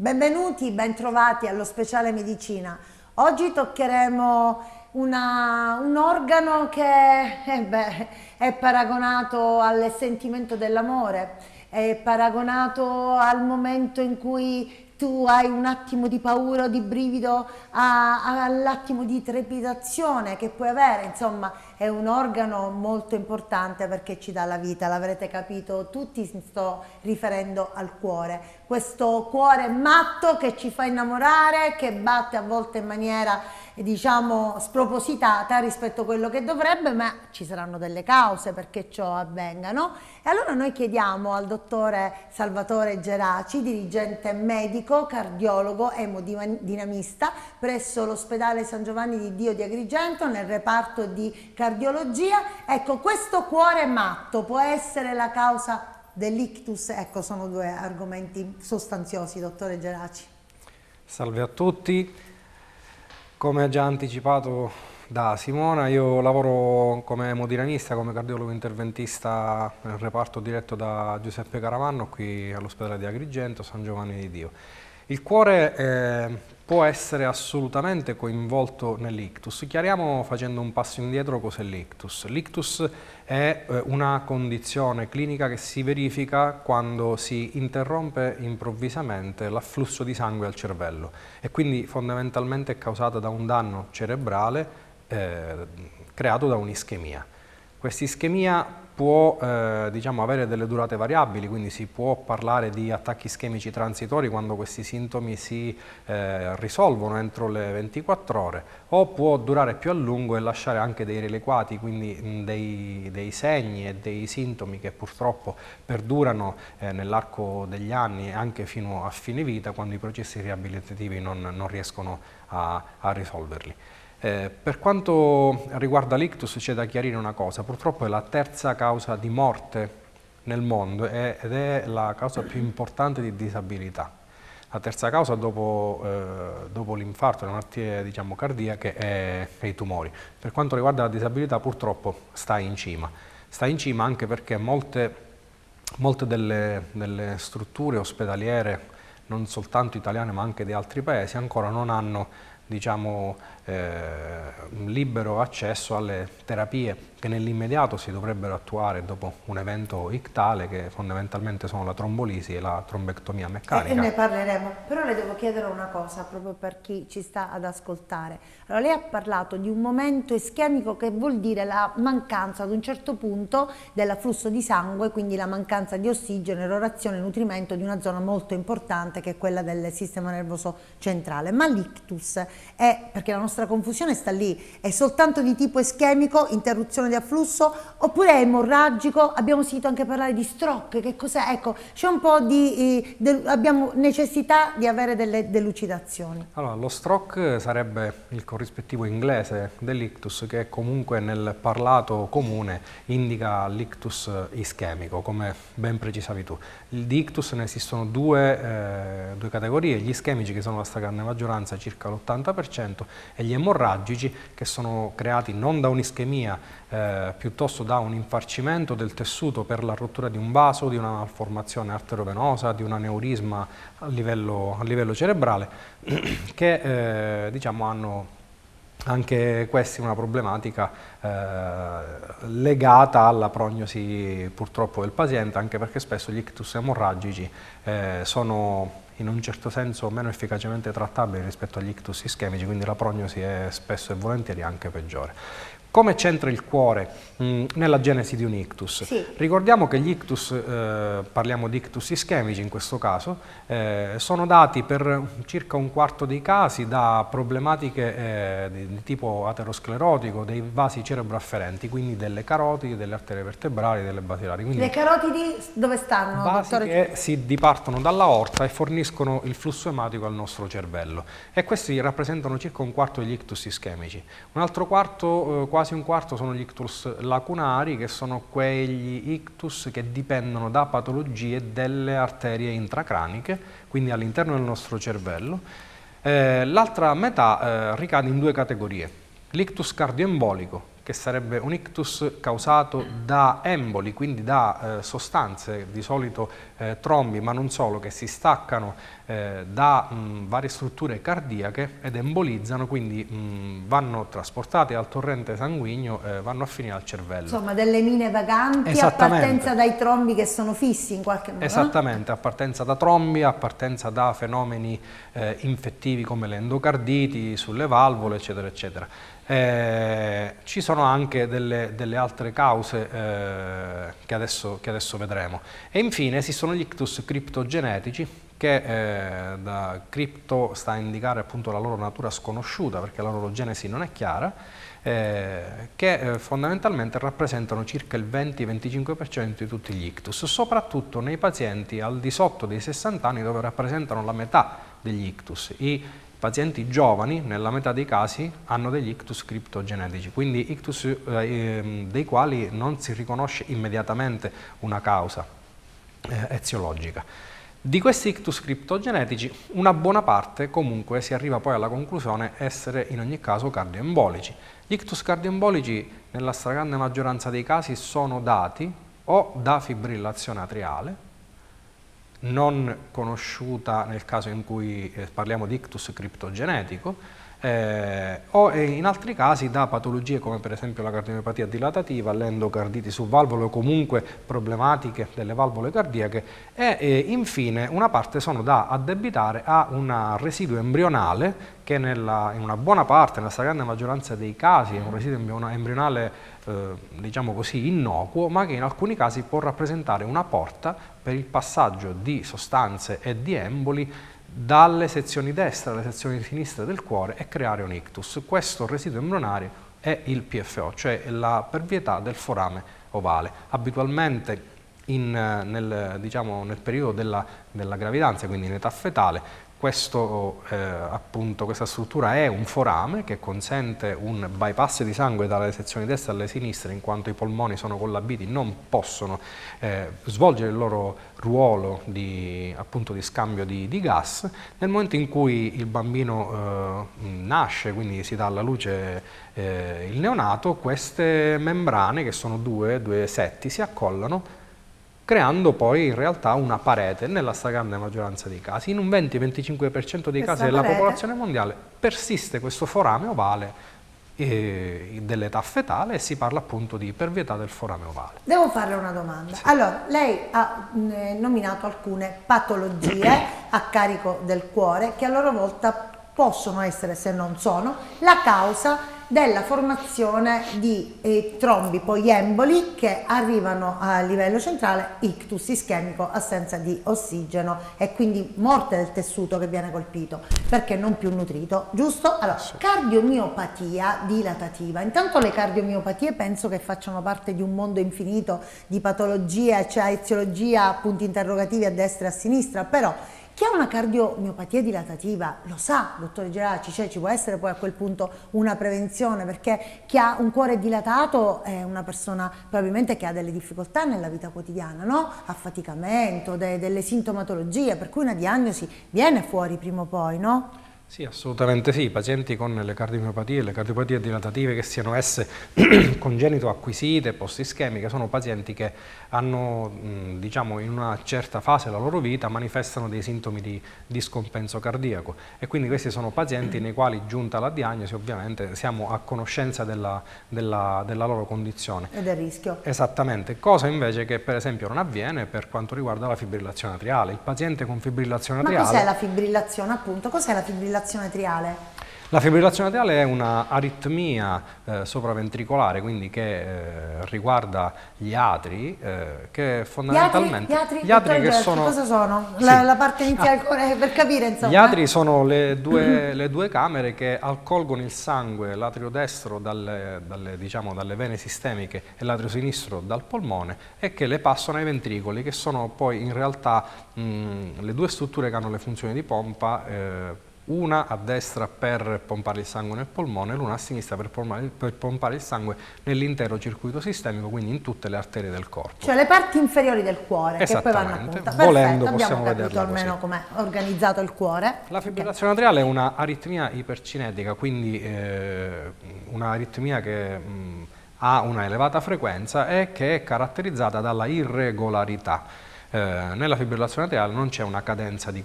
Benvenuti, bentrovati allo Speciale Medicina. Oggi toccheremo un organo che è paragonato al sentimento dell'amore, è paragonato al momento in cui tu hai un attimo di paura o di brivido all'attimo di trepidazione che puoi avere. Insomma, è un organo molto importante perché ci dà la vita, l'avrete capito tutti, mi sto riferendo al cuore. Questo cuore matto che ci fa innamorare, che batte a volte in maniera, diciamo, spropositata rispetto a quello che dovrebbe, ma ci saranno delle cause perché ciò avvenga, no? E allora noi chiediamo al dottore Salvatore Geraci, dirigente medico, cardiologo, emodinamista presso l'ospedale San Giovanni di Dio di Agrigento nel reparto di cardiologia. Ecco, questo cuore matto può essere la causa dell'ictus? Ecco, sono due argomenti sostanziosi, dottore Geraci. Salve a tutti, come già anticipato da Simona, io lavoro come emodinamista, come cardiologo interventista nel reparto diretto da Giuseppe Caravanno qui all'ospedale di Agrigento, San Giovanni di Dio. Il cuore può essere assolutamente coinvolto nell'ictus. Chiariamo facendo un passo indietro cos'è l'ictus. L'ictus è una condizione clinica che si verifica quando si interrompe improvvisamente l'afflusso di sangue al cervello e quindi fondamentalmente è causata da un danno cerebrale creato da un'ischemia. Questa ischemia può diciamo, avere delle durate variabili, quindi si può parlare di attacchi ischemici transitori quando questi sintomi si risolvono entro le 24 ore, o può durare più a lungo e lasciare anche dei reliquati, quindi dei segni e dei sintomi che purtroppo perdurano nell'arco degli anni e anche fino a fine vita, quando i processi riabilitativi non riescono a risolverli. Per quanto riguarda l'ictus c'è da chiarire una cosa: purtroppo è la terza causa di morte nel mondo ed è la causa più importante di disabilità. La terza causa dopo l'infarto, le malattie diciamo, cardiache è i tumori. Per quanto riguarda la disabilità purtroppo sta in cima anche perché molte delle strutture ospedaliere, non soltanto italiane ma anche di altri paesi, ancora non hanno diciamo, libero accesso alle terapie che nell'immediato si dovrebbero attuare dopo un evento ictale, che fondamentalmente sono la trombolisi e la trombectomia meccanica. E ne parleremo, però le devo chiedere una cosa proprio per chi ci sta ad ascoltare. Allora, lei ha parlato di un momento ischemico che vuol dire la mancanza ad un certo punto dell'afflusso di sangue, quindi la mancanza di ossigeno, erorazione e nutrimento di una zona molto importante che è quella del sistema nervoso centrale. Ma l'ictus è, perché la nostra confusione sta lì, è soltanto di tipo ischemico, interruzione di afflusso, oppure è emorragico? Abbiamo sentito anche parlare di stroke, che cos'è? Ecco, c'è un po' di abbiamo necessità di avere delle delucidazioni. Allora, lo stroke sarebbe il corrispettivo inglese dell'ictus, che comunque nel parlato comune indica l'ictus ischemico, come ben precisavi tu. Di ictus ne esistono due categorie: gli ischemici, che sono la stragrande maggioranza, circa l'80%, e gli emorragici, che sono creati non da un'ischemia, piuttosto da un infarcimento del tessuto per la rottura di un vaso, di una malformazione arteriovenosa, di un aneurisma a livello cerebrale, che diciamo hanno anche questi una problematica legata alla prognosi purtroppo del paziente, anche perché spesso gli ictus emorragici sono in un certo senso meno efficacemente trattabili rispetto agli ictus ischemici, quindi la prognosi è spesso e volentieri anche peggiore. Come c'entra il cuore nella genesi di un ictus? Sì. Ricordiamo che gli ictus, parliamo di ictus ischemici in questo caso, sono dati per circa un quarto dei casi da problematiche di tipo aterosclerotico, dei vasi cerebroafferenti, quindi delle carotidi, delle arterie vertebrali, delle basilari. Quindi le carotidi dove stanno, vasi dottore? che si dipartono dall'aorta e forniscono il flusso ematico al nostro cervello, e questi rappresentano circa un quarto degli ictus ischemici. Un altro quarto, quasi un quarto, sono gli ictus lacunari, che sono quegli ictus che dipendono da patologie delle arterie intracraniche, quindi all'interno del nostro cervello. L'altra metà ricade in due categorie: l'ictus cardioembolico, che sarebbe un ictus causato da emboli, quindi da sostanze, di solito trombi, ma non solo, che si staccano da varie strutture cardiache ed embolizzano, quindi vanno trasportate al torrente sanguigno, vanno a finire al cervello. Insomma, delle mine vaganti a partenza dai trombi che sono fissi in qualche modo. Esattamente, a partenza da trombi, a partenza da fenomeni infettivi come le endocarditi sulle valvole, eccetera, eccetera. Ci sono anche delle altre cause che adesso vedremo. E infine esistono gli ictus criptogenetici, che da cripto sta a indicare appunto la loro natura sconosciuta, perché la loro genesi non è chiara, che fondamentalmente rappresentano circa il 20-25% di tutti gli ictus, soprattutto nei pazienti al di sotto dei 60 anni, dove rappresentano la metà degli ictus. I pazienti giovani, nella metà dei casi, hanno degli ictus criptogenetici, quindi ictus dei quali non si riconosce immediatamente una causa eziologica. Di questi ictus criptogenetici, una buona parte comunque si arriva poi alla conclusione essere in ogni caso cardioembolici. Gli ictus cardioembolici nella stragrande maggioranza dei casi sono dati o da fibrillazione atriale, non conosciuta nel caso in cui parliamo di ictus criptogenetico, o in altri casi da patologie come per esempio la cardiomiopatia dilatativa, l'endocarditi su valvole o comunque problematiche delle valvole cardiache, e infine una parte sono da addebitare a un residuo embrionale che in una buona parte, nella stragrande maggioranza dei casi, è un residuo embrionale diciamo così innocuo, ma che in alcuni casi può rappresentare una porta per il passaggio di sostanze e di emboli dalle sezioni destra alle sezioni sinistre del cuore e creare un ictus. Questo residuo embrionario è il PFO, cioè la pervietà del forame ovale. Abitualmente nel periodo della gravidanza, quindi in età fetale, questa struttura è un forame che consente un bypass di sangue dalle sezioni destra alle sinistre, in quanto i polmoni sono collabiti, non possono svolgere il loro ruolo di scambio di gas. Nel momento in cui il bambino nasce, quindi si dà alla luce il neonato, queste membrane, che sono due setti, si accollano, creando poi in realtà una parete nella stragrande maggioranza dei casi. In un 20-25% dei casi della popolazione mondiale persiste questo forame ovale dell'età fetale, e si parla appunto di pervietà del forame ovale. Devo farle una domanda. Sì. Allora, lei ha nominato alcune patologie a carico del cuore che a loro volta possono essere, se non sono, la causa della formazione di trombi poi emboli che arrivano a livello centrale, ictus ischemico, assenza di ossigeno e quindi morte del tessuto che viene colpito perché non più nutrito, giusto? Allora, cardiomiopatia dilatativa. Intanto le cardiomiopatie penso che facciano parte di un mondo infinito di patologie, cioè eziologia, punti interrogativi a destra e a sinistra, però chi ha una cardiomiopatia dilatativa lo sa, dottore Geraci, cioè ci può essere poi a quel punto una prevenzione, perché chi ha un cuore dilatato è una persona probabilmente che ha delle difficoltà nella vita quotidiana, no? Affaticamento, delle sintomatologie, per cui una diagnosi viene fuori prima o poi, no? Sì, assolutamente sì. I pazienti con le cardiomiopatie, le cardiopatie dilatative, che siano esse congenito acquisite, post-ischemiche, sono pazienti che hanno, diciamo, in una certa fase della loro vita manifestano dei sintomi di scompenso cardiaco, e quindi questi sono pazienti nei quali, giunta la diagnosi, ovviamente siamo a conoscenza della loro condizione. E del rischio. Esattamente, cosa invece che per esempio non avviene per quanto riguarda la fibrillazione atriale. Il paziente con fibrillazione atriale... Ma cos'è la fibrillazione, appunto? Cos'è la fibrillazione atriale? La fibrillazione atriale è una aritmia sopraventricolare, quindi che riguarda gli atri, che fondamentalmente... Gli atri che sono... Cosa sono? La parte iniziale, per capire, insomma. Gli atri sono le due camere che accolgono il sangue, l'atrio destro dalle vene sistemiche e l'atrio sinistro dal polmone, e che le passano ai ventricoli, che sono poi in realtà le due strutture che hanno le funzioni di pompa, una a destra per pompare il sangue nel polmone, l'una a sinistra per pompare il sangue nell'intero circuito sistemico, quindi in tutte le arterie del corpo. Cioè le parti inferiori del cuore che poi vanno a punta. Volendo perfetto, possiamo vederla almeno com'è organizzato il cuore. La fibrillazione atriale è una aritmia ipercinetica, quindi un'aritmia che ha una elevata frequenza e che è caratterizzata dalla irregolarità. Nella fibrillazione atriale non c'è una cadenza di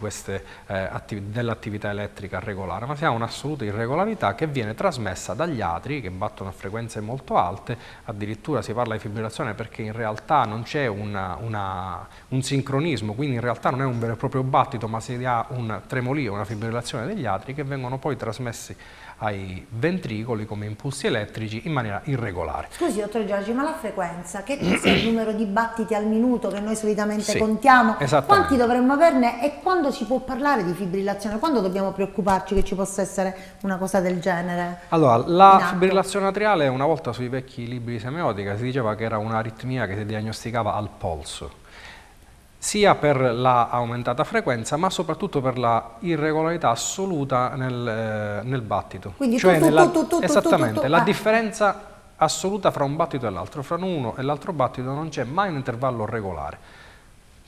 dell'attività elettrica regolare, ma si ha un'assoluta irregolarità che viene trasmessa dagli atri che battono a frequenze molto alte. Addirittura si parla di fibrillazione perché in realtà non c'è un sincronismo, quindi in realtà non è un vero e proprio battito, ma si ha un tremolio, una fibrillazione degli atri che vengono poi trasmessi ai ventricoli come impulsi elettrici in maniera irregolare. Scusi, dottor Giorgi, ma la frequenza, che cos'è il numero di battiti al minuto che noi solitamente Sì, contiamo? esattamente. Quanti dovremmo averne e quando si può parlare di fibrillazione? Quando dobbiamo preoccuparci che ci possa essere una cosa del genere? Allora, la fibrillazione atriale, una volta sui vecchi libri di semiotica si diceva che era un'aritmia che si diagnosticava al polso, sia per la aumentata frequenza, ma soprattutto per la irregolarità assoluta nel battito. Quindi cioè esattamente, la differenza assoluta fra un battito e l'altro, fra uno e l'altro battito non c'è mai un intervallo regolare.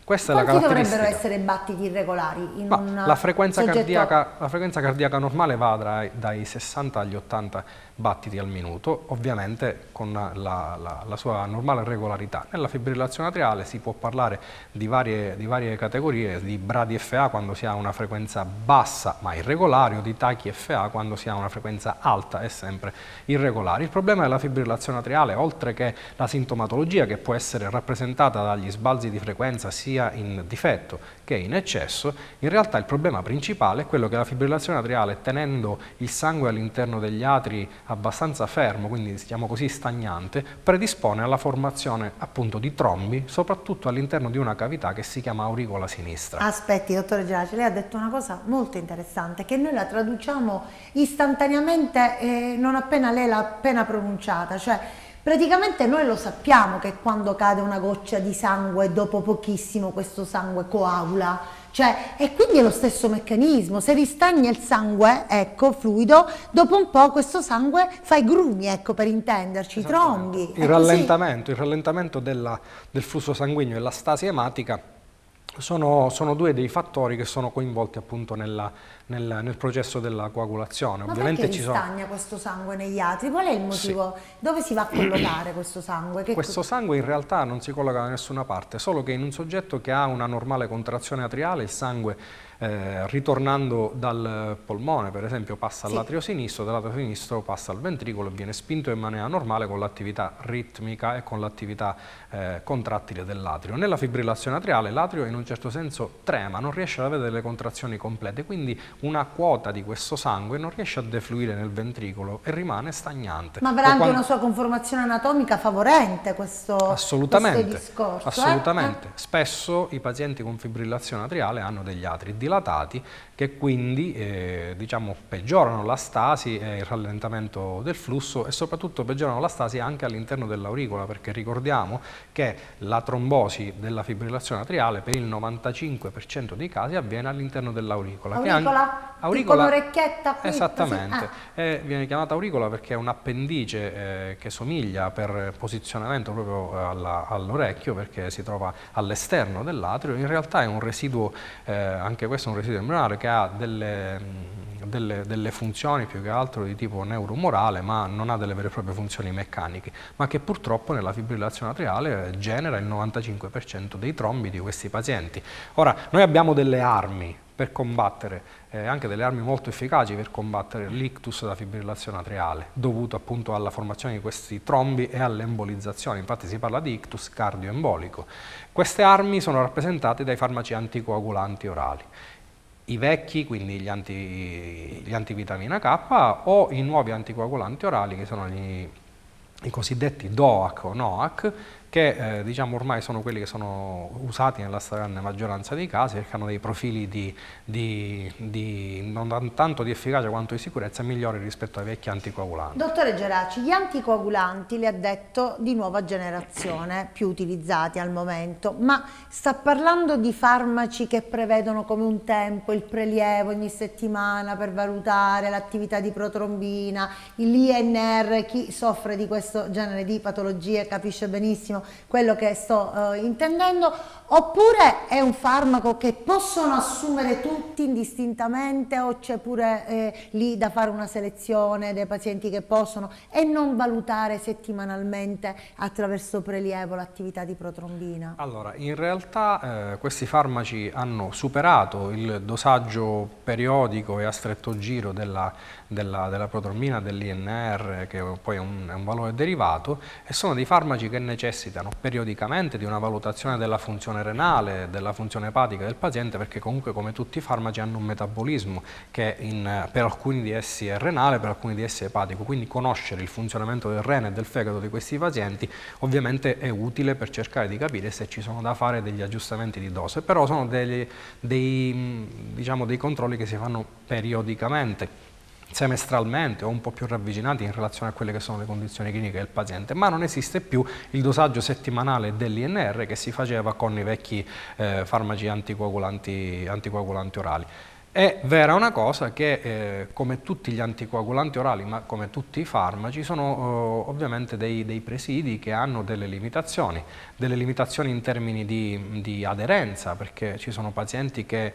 Questa è la Quanti caratteristica. dovrebbero essere battiti irregolari in un La frequenza soggetto? cardiaca normale va dai 60 agli 80 battiti al minuto, ovviamente con la sua normale regolarità. Nella fibrillazione atriale si può parlare di varie categorie, di bradi FA quando si ha una frequenza bassa ma irregolare, o di tacchi FA quando si ha una frequenza alta e sempre irregolare. Il problema della fibrillazione atriale, oltre che la sintomatologia che può essere rappresentata dagli sbalzi di frequenza sia in difetto che in eccesso, in realtà il problema principale è quello che la fibrillazione atriale, tenendo il sangue all'interno degli atri abbastanza fermo, quindi diciamo così stagnante, predispone alla formazione appunto di trombi, soprattutto all'interno di una cavità che si chiama auricola sinistra. Aspetti, dottore Geraci, lei ha detto una cosa molto interessante, che noi la traduciamo istantaneamente non appena lei l'ha appena pronunciata, cioè praticamente noi lo sappiamo che quando cade una goccia di sangue, dopo pochissimo questo sangue coagula, cioè, e quindi è lo stesso meccanismo, se ristagna il sangue, ecco, fluido, dopo un po' questo sangue fa i grumi, ecco, per intenderci, i trombi. Il rallentamento del flusso sanguigno e la stasi ematica sono due dei fattori che sono coinvolti appunto nel processo della coagulazione. Ma ovviamente perché ristagna questo sangue negli atri? Qual è il motivo? Sì. Dove si va a collocare questo sangue? Questo sangue in realtà non si colloca da nessuna parte, solo che in un soggetto che ha una normale contrazione atriale il sangue ritornando dal polmone, per esempio, passa all'atrio sinistro, dall'atrio sinistro passa al ventricolo e viene spinto in maniera normale con l'attività ritmica e con l'attività contrattile dell'atrio. Nella fibrillazione atriale l'atrio in un certo senso trema, non riesce ad avere delle contrazioni complete, quindi una quota di questo sangue non riesce a defluire nel ventricolo e rimane stagnante. Ma avrà anche una sua conformazione anatomica favorente questo discorso? Assolutamente. Spesso i pazienti con fibrillazione atriale hanno degli atri dilatati che quindi diciamo, peggiorano la stasi e il rallentamento del flusso e soprattutto peggiorano la stasi anche all'interno dell'auricola, perché ricordiamo che la trombosi della fibrillazione atriale per il 95% dei casi avviene all'interno dell'auricola. Auricola, orecchietta qui, esattamente, viene chiamata auricola perché è un appendice che somiglia per posizionamento proprio all'orecchio, perché si trova all'esterno dell'atrio. In realtà è un residuo, anche questo è un residuo embrionale che ha delle funzioni più che altro di tipo neuromorale, ma non ha delle vere e proprie funzioni meccaniche, ma che purtroppo nella fibrillazione atriale genera il 95% dei trombi di questi pazienti. Ora, noi abbiamo delle armi per combattere, anche delle armi molto efficaci per combattere l'ictus da fibrillazione atriale, dovuto appunto alla formazione di questi trombi e alle embolizzazioni. Infatti si parla di ictus cardioembolico. Queste armi sono rappresentate dai farmaci anticoagulanti orali. I vecchi, quindi gli antivitamina K, o i nuovi anticoagulanti orali che sono i cosiddetti DOAC o NOAC, che diciamo ormai sono quelli che sono usati nella stragrande maggioranza dei casi, perché hanno dei profili non tanto di efficacia quanto di sicurezza migliori rispetto ai vecchi anticoagulanti. Dottore Geraci, gli anticoagulanti li ha detto di nuova generazione, più utilizzati al momento, ma sta parlando di farmaci che prevedono come un tempo il prelievo ogni settimana per valutare l'attività di protrombina, l'INR, chi soffre di questo genere di patologie capisce benissimo benissimo quello che sto intendendo, oppure è un farmaco che possono assumere tutti indistintamente o c'è pure lì da fare una selezione dei pazienti che possono e non valutare settimanalmente attraverso prelievo l'attività di protrombina? Allora, in realtà questi farmaci hanno superato il dosaggio periodico e a stretto giro della protrombina, dell'INR, che poi è un valore derivato, e sono dei farmaci che necessitano periodicamente di una valutazione della funzione renale, della funzione epatica del paziente, perché comunque come tutti i farmaci hanno un metabolismo che per alcuni di essi è renale, per alcuni di essi è epatico, quindi conoscere il funzionamento del rene e del fegato di questi pazienti ovviamente è utile per cercare di capire se ci sono da fare degli aggiustamenti di dose, però sono diciamo, dei controlli che si fanno periodicamente, semestralmente o un po' più ravvicinati in relazione a quelle che sono le condizioni cliniche del paziente, ma non esiste più il dosaggio settimanale dell'INR che si faceva con i vecchi farmaci anticoagulanti orali. È vera una cosa che come tutti gli anticoagulanti orali, ma come tutti i farmaci, sono ovviamente dei presidi che hanno delle limitazioni in termini di aderenza, perché ci sono pazienti che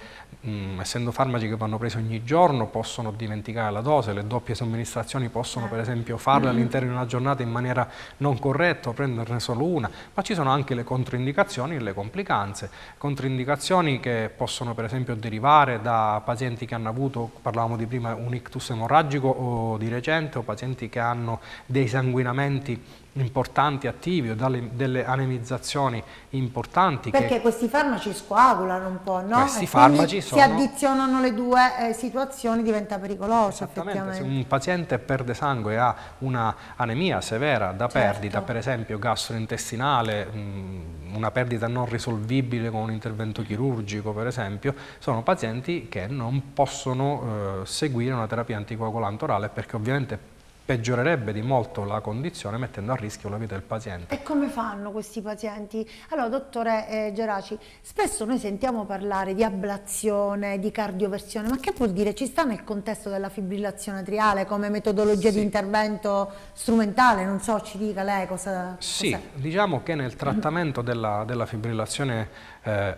essendo farmaci che vanno presi ogni giorno possono dimenticare la dose, le doppie somministrazioni possono per esempio farle all'interno di una giornata in maniera non corretta o prenderne solo una, ma ci sono anche le controindicazioni e le complicanze, controindicazioni che possono per esempio derivare da pazienti che hanno avuto, parlavamo di prima, un ictus emorragico o di recente, o pazienti che hanno dei sanguinamenti importanti attivi o delle anemizzazioni importanti. Perché questi farmaci scoagulano un po', no? Questi farmaci si addizionano le due situazioni, diventa pericoloso. Esattamente, se un paziente perde sangue e ha una anemia severa da perdita, per esempio gastrointestinale, una perdita non risolvibile con un intervento chirurgico per esempio, sono pazienti che non possono seguire una terapia anticoagulante orale perché ovviamente peggiorerebbe di molto la condizione mettendo a rischio la vita del paziente. E come fanno questi pazienti? Allora, dottore Geraci, spesso noi sentiamo parlare di ablazione, di cardioversione, ma che vuol dire? Ci sta nel contesto della fibrillazione atriale come metodologia di intervento strumentale? Non so, ci dica lei cosa... Sì, diciamo che nel trattamento della fibrillazione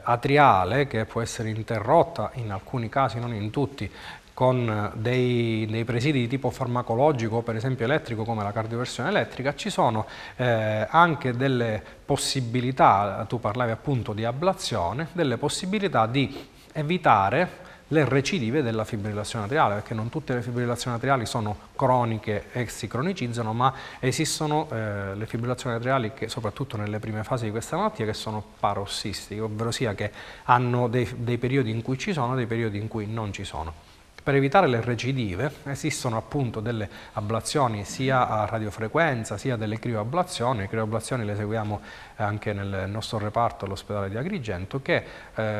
atriale, che può essere interrotta in alcuni casi, non in tutti, con dei presidi di tipo farmacologico, per esempio elettrico, come la cardioversione elettrica, ci sono anche delle possibilità, tu parlavi appunto di ablazione, delle possibilità di evitare le recidive della fibrillazione atriale, perché non tutte le fibrillazioni atriali sono croniche e si cronicizzano, ma esistono le fibrillazioni atriali che, soprattutto nelle prime fasi di questa malattia, che sono parossistiche, ovvero sia che hanno dei periodi in cui ci sono e dei periodi in cui non ci sono. Per evitare le recidive esistono appunto delle ablazioni sia a radiofrequenza sia delle crioablazioni. Le crioablazioni le seguiamo anche nel nostro reparto all'ospedale di Agrigento, che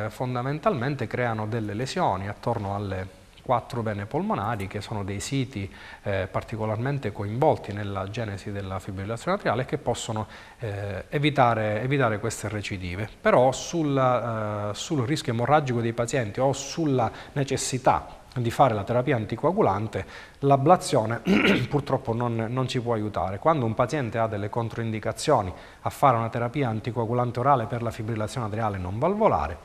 fondamentalmente creano delle lesioni attorno alle 4 vene polmonari, che sono dei siti particolarmente coinvolti nella genesi della fibrillazione atriale, che possono evitare queste recidive. Però sul rischio emorragico dei pazienti o sulla necessità di fare la terapia anticoagulante, l'ablazione purtroppo non ci può aiutare. Quando un paziente ha delle controindicazioni a fare una terapia anticoagulante orale per la fibrillazione atriale non valvolare,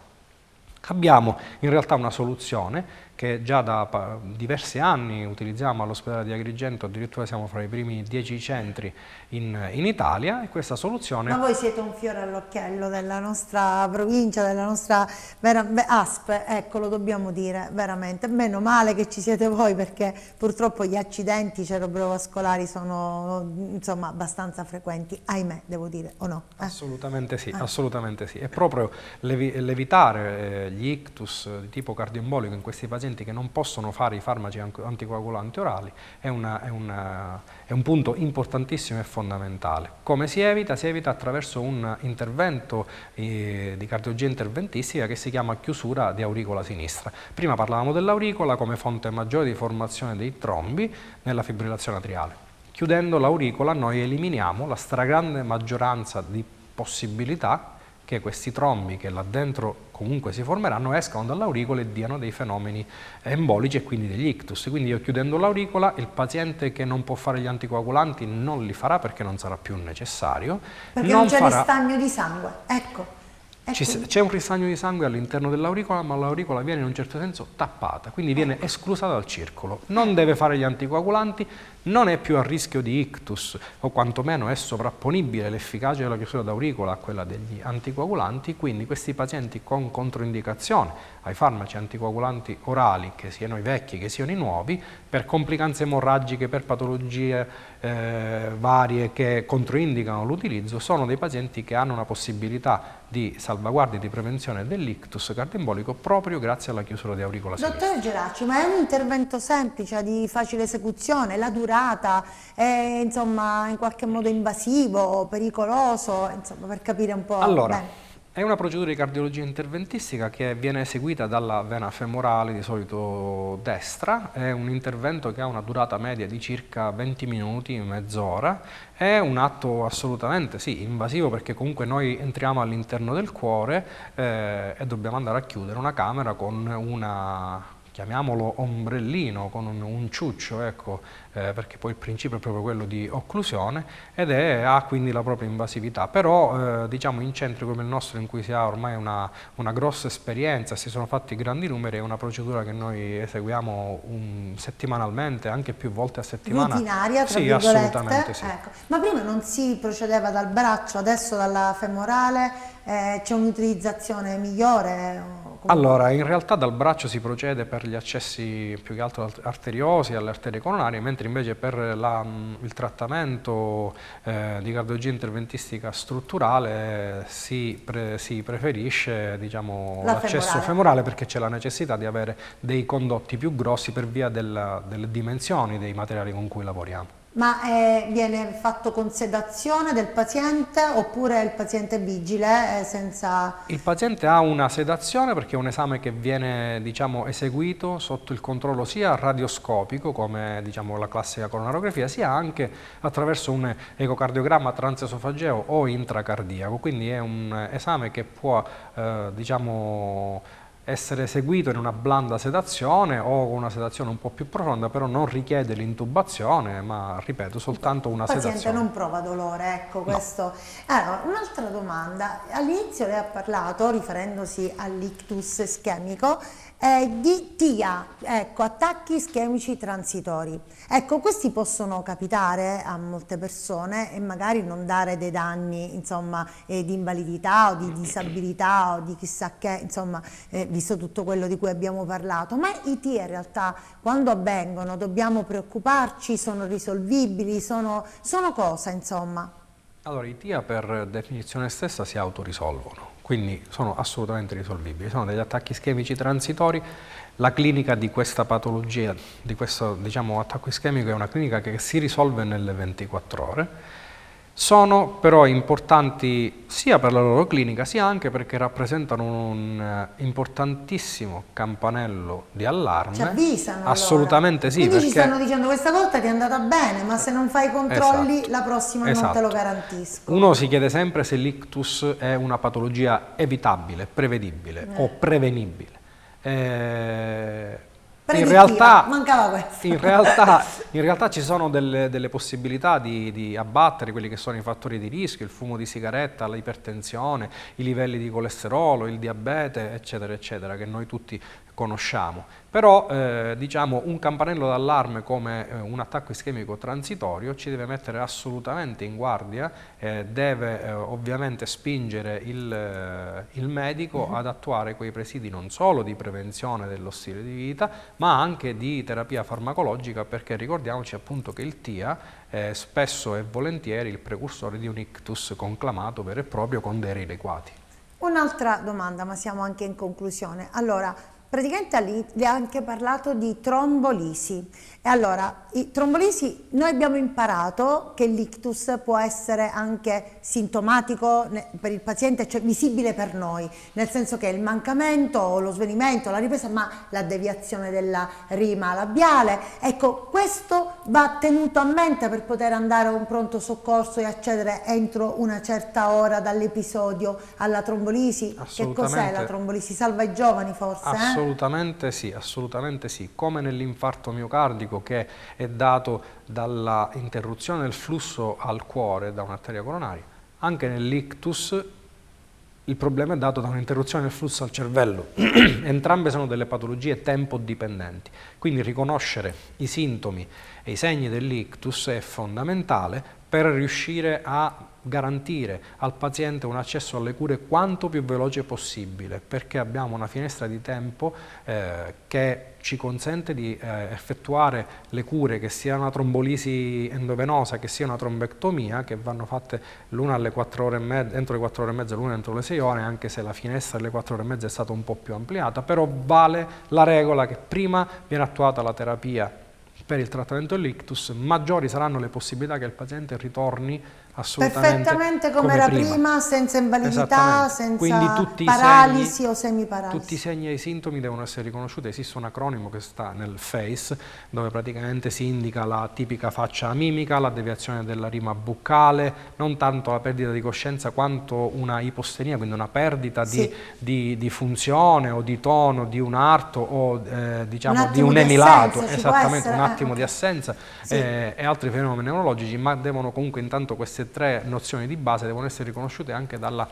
abbiamo in realtà una soluzione che già da diversi anni utilizziamo all'ospedale di Agrigento, addirittura siamo fra i primi 10 centri in Italia, e questa soluzione... Ma voi siete un fiore all'occhiello della nostra provincia, della nostra ASP, ecco, lo dobbiamo dire veramente. Meno male che ci siete voi, perché purtroppo gli accidenti cerebrovascolari sono insomma abbastanza frequenti, ahimè, devo dire, o no? Assolutamente sì, assolutamente sì. E proprio l'evitare gli ictus di tipo cardioembolico in questi pazienti che non possono fare i farmaci anticoagulanti orali è un punto importantissimo e fondamentale. Come si evita? Si evita attraverso un intervento di cardiologia interventistica che si chiama chiusura di auricola sinistra. Prima parlavamo dell'auricola come fonte maggiore di formazione dei trombi nella fibrillazione atriale. Chiudendo l'auricola noi eliminiamo la stragrande maggioranza di possibilità che questi trombi che là dentro comunque si formeranno escano dall'auricola e diano dei fenomeni embolici e quindi degli ictus. Quindi io chiudendo l'auricola, il paziente che non può fare gli anticoagulanti non li farà perché non sarà più necessario. Perché non c'è ristagno di sangue, ecco. C'è un ristagno di sangue all'interno dell'auricola, ma l'auricola viene in un certo senso tappata, quindi viene esclusa dal circolo. Non deve fare gli anticoagulanti, non è più a rischio di ictus, o quantomeno è sovrapponibile l'efficacia della chiusura d'auricola a quella degli anticoagulanti, quindi questi pazienti con controindicazione ai farmaci anticoagulanti orali, che siano i vecchi che siano i nuovi, per complicanze emorragiche, per patologie varie che controindicano l'utilizzo, sono dei pazienti che hanno una possibilità di salvaguardia e di prevenzione dell'ictus cardioembolico proprio grazie alla chiusura di auricola sinistra. Dottor Geraci, ma è un intervento semplice, di facile esecuzione, la durata è insomma in qualche modo invasivo, pericoloso, insomma per capire un po'. Allora, bene. È una procedura di cardiologia interventistica che viene eseguita dalla vena femorale, di solito destra, è un intervento che ha una durata media di circa 20 minuti, mezz'ora, è un atto assolutamente sì, invasivo perché comunque noi entriamo all'interno del cuore e dobbiamo andare a chiudere una camera con una, chiamiamolo ombrellino, con un ciuccio, ecco, perché poi il principio è proprio quello di occlusione ed ha quindi la propria invasività, però diciamo in centri come il nostro in cui si ha ormai una grossa esperienza, si sono fatti grandi numeri, è una procedura che noi eseguiamo settimanalmente, anche più volte a settimana. Rutinaria, tra sì, virgolette. assolutamente sì. Ecco. Ma prima non si procedeva dal braccio, adesso dalla femorale, c'è un'utilizzazione migliore? Allora, in realtà dal braccio si procede per gli accessi più che altro arteriosi alle arterie coronarie, mentre invece per il trattamento di cardiologia interventistica strutturale si preferisce diciamo, l'accesso femorale perché c'è la necessità di avere dei condotti più grossi per via delle dimensioni dei materiali con cui lavoriamo. Ma viene fatto con sedazione del paziente oppure il paziente è vigile senza... Il paziente ha una sedazione perché è un esame che viene diciamo, eseguito sotto il controllo sia radioscopico come diciamo, la classica coronarografia sia anche attraverso un ecocardiogramma transesofageo o intracardiaco, quindi è un esame che può diciamo, essere eseguito in una blanda sedazione o con una sedazione un po' più profonda, però non richiede l'intubazione, ma ripeto, soltanto una sedazione. Il paziente non prova dolore, ecco questo. Allora, un'altra domanda, all'inizio lei ha parlato, riferendosi all'ictus ischemico, di TIA, ecco, attacchi ischemici transitori. Ecco, questi possono capitare a molte persone e magari non dare dei danni, insomma, di invalidità o di disabilità o di chissà che, insomma, visto tutto quello di cui abbiamo parlato, ma i TIA in realtà quando avvengono dobbiamo preoccuparci, sono risolvibili, sono cosa, insomma? Allora, i TIA per definizione stessa si autorisolvono. Quindi sono assolutamente risolvibili, sono degli attacchi ischemici transitori. La clinica di questa patologia, di questo diciamo, attacco ischemico è una clinica che si risolve nelle 24 ore. Sono però importanti sia per la loro clinica sia anche perché rappresentano un importantissimo campanello di allarme. Ci avvisano assolutamente allora. Sì. Quindi perché... ci stanno dicendo questa volta ti è andata bene, ma se non fai i controlli la prossima non te lo garantisco. Uno si chiede sempre se l'ictus è una patologia evitabile, prevedibile o prevenibile. In realtà ci sono delle possibilità di abbattere quelli che sono i fattori di rischio, il fumo di sigaretta, l'ipertensione, i livelli di colesterolo, il diabete, eccetera, eccetera, che noi tutti conosciamo. Però diciamo un campanello d'allarme come un attacco ischemico transitorio ci deve mettere assolutamente in guardia, deve ovviamente spingere il medico ad attuare quei presidi non solo di prevenzione dello stile di vita, ma anche di terapia farmacologica, perché ricordiamoci appunto che il TIA è spesso e volentieri il precursore di un ictus conclamato vero e proprio con dei rilequati. Un'altra domanda, ma siamo anche in conclusione. Allora, praticamente gli ha anche parlato di trombolisi. E allora, trombolisi, noi abbiamo imparato che l'ictus può essere anche sintomatico per il paziente, cioè visibile per noi, nel senso che il mancamento o lo svenimento, la ripresa, ma la deviazione della rima labiale, ecco, questo va tenuto a mente per poter andare a un pronto soccorso e accedere entro una certa ora dall'episodio alla trombolisi. Che cos'è la trombolisi? Salva i giovani forse? Assolutamente sì, assolutamente sì. Come nell'infarto miocardico, che è dato dalla interruzione del flusso al cuore da un'arteria coronaria, anche nell'ictus il problema è dato da un'interruzione del flusso al cervello. Entrambe sono delle patologie tempo-dipendenti, quindi riconoscere i sintomi e i segni dell'ictus è fondamentale per riuscire a garantire al paziente un accesso alle cure quanto più veloce possibile, perché abbiamo una finestra di tempo che ci consente di effettuare le cure, che sia una trombolisi endovenosa, che sia una trombectomia, che vanno fatte l'una alle 4 ore e mezza, entro le 4 ore e mezza, l'una entro le 6 ore, anche se la finestra delle 4 ore e mezza è stata un po' più ampliata, però vale la regola che prima viene attuata la terapia per il trattamento dell'ictus, maggiori saranno le possibilità che il paziente ritorni perfettamente come era prima, senza invalidità, senza paralisi o semiparalisi. Tutti i segni e i sintomi devono essere riconosciuti. Esiste un acronimo che sta nel FACE, dove praticamente si indica la tipica faccia mimica, la deviazione della rima buccale, non tanto la perdita di coscienza quanto una ipostenia, quindi una perdita di funzione o di tono di un arto o diciamo di un emilato, esattamente, un attimo di assenza e altri fenomeni neurologici, ma devono comunque intanto queste tre nozioni di base devono essere riconosciute anche dalla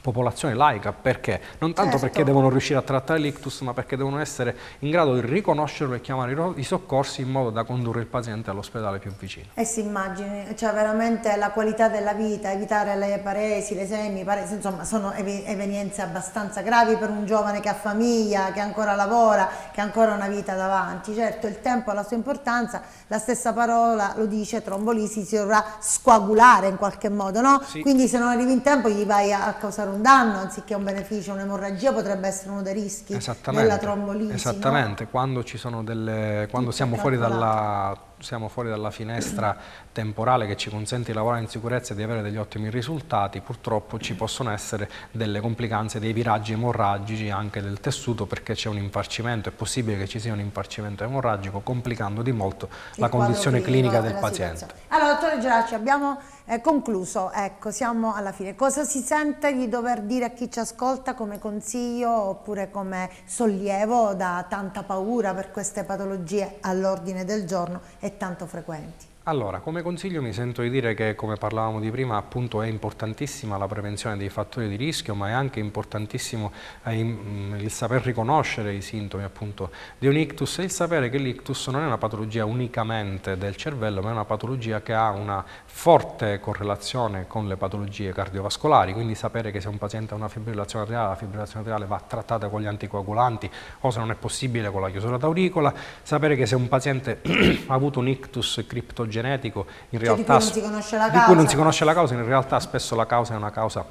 popolazione laica. Perché? Non tanto perché devono riuscire a trattare l'ictus, ma perché devono essere in grado di riconoscerlo e chiamare i soccorsi in modo da condurre il paziente all'ospedale più vicino. E si immagini, cioè veramente la qualità della vita, evitare le paresi, le semiparesi, insomma sono evenienze abbastanza gravi per un giovane che ha famiglia, che ancora lavora, che ha ancora una vita davanti. Certo, il tempo ha la sua importanza, la stessa parola lo dice, trombolisi, si dovrà scoagulare in qualche modo, no? Sì. Quindi se non arrivi in tempo gli vai a causare un danno anziché un beneficio. Un'emorragia potrebbe essere uno dei rischi della trombolisi. Esattamente, no? Quando ci sono quando siamo fuori dalla finestra temporale che ci consente di lavorare in sicurezza e di avere degli ottimi risultati, purtroppo ci possono essere delle complicanze, dei viraggi emorragici anche del tessuto, perché c'è un infarcimento, è possibile che ci sia un infarcimento emorragico, complicando di molto la condizione clinica del paziente. Allora, dottore Geraci, abbiamo concluso, ecco, siamo alla fine. Cosa si sente di dover dire a chi ci ascolta come consiglio oppure come sollievo da tanta paura per queste patologie all'ordine del giorno e tanto frequenti? Allora, come consiglio mi sento di dire che, come parlavamo di prima, appunto è importantissima la prevenzione dei fattori di rischio, ma è anche importantissimo il saper riconoscere i sintomi appunto di un ictus e il sapere che l'ictus non è una patologia unicamente del cervello, ma è una patologia che ha una forte correlazione con le patologie cardiovascolari, quindi sapere che se un paziente ha una fibrillazione atriale, la fibrillazione atriale va trattata con gli anticoagulanti o, se non è possibile, con la chiusura d'auricola, sapere che se un paziente ha avuto un ictus criptogenetico in realtà, di cui non si conosce la causa, in realtà spesso la causa è una causa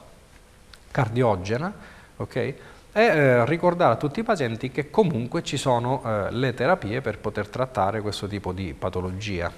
cardiogena, ok? E ricordare a tutti i pazienti che comunque ci sono le terapie per poter trattare questo tipo di patologia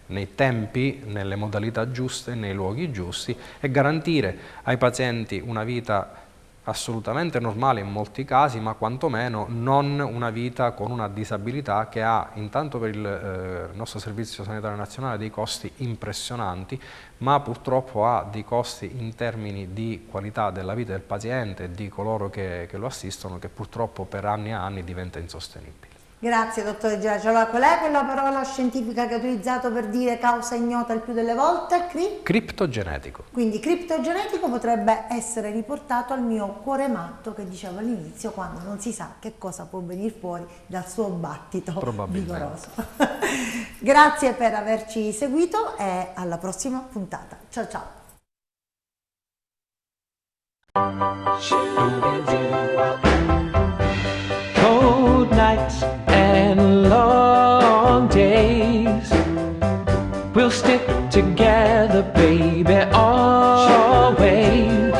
nei tempi, nelle modalità giuste, nei luoghi giusti, e garantire ai pazienti una vita assolutamente normale in molti casi, ma quantomeno non una vita con una disabilità che ha intanto per il nostro Servizio Sanitario Nazionale dei costi impressionanti, ma purtroppo ha dei costi in termini di qualità della vita del paziente e di coloro che lo assistono, che purtroppo per anni e anni diventa insostenibile. Grazie, dottore Geraci. Allora, qual è quella parola scientifica che ha utilizzato per dire causa ignota il più delle volte? Criptogenetico. Quindi criptogenetico potrebbe essere riportato al mio cuore matto che dicevo all'inizio, quando non si sa che cosa può venire fuori dal suo battito vigoroso. Grazie per averci seguito e alla prossima puntata. Ciao ciao. Cold nights and long days, we'll stick together, baby, always.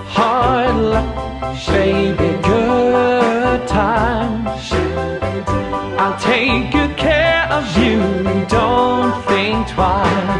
Hard luck, baby girl. times. I'll take good care of you, don't think twice.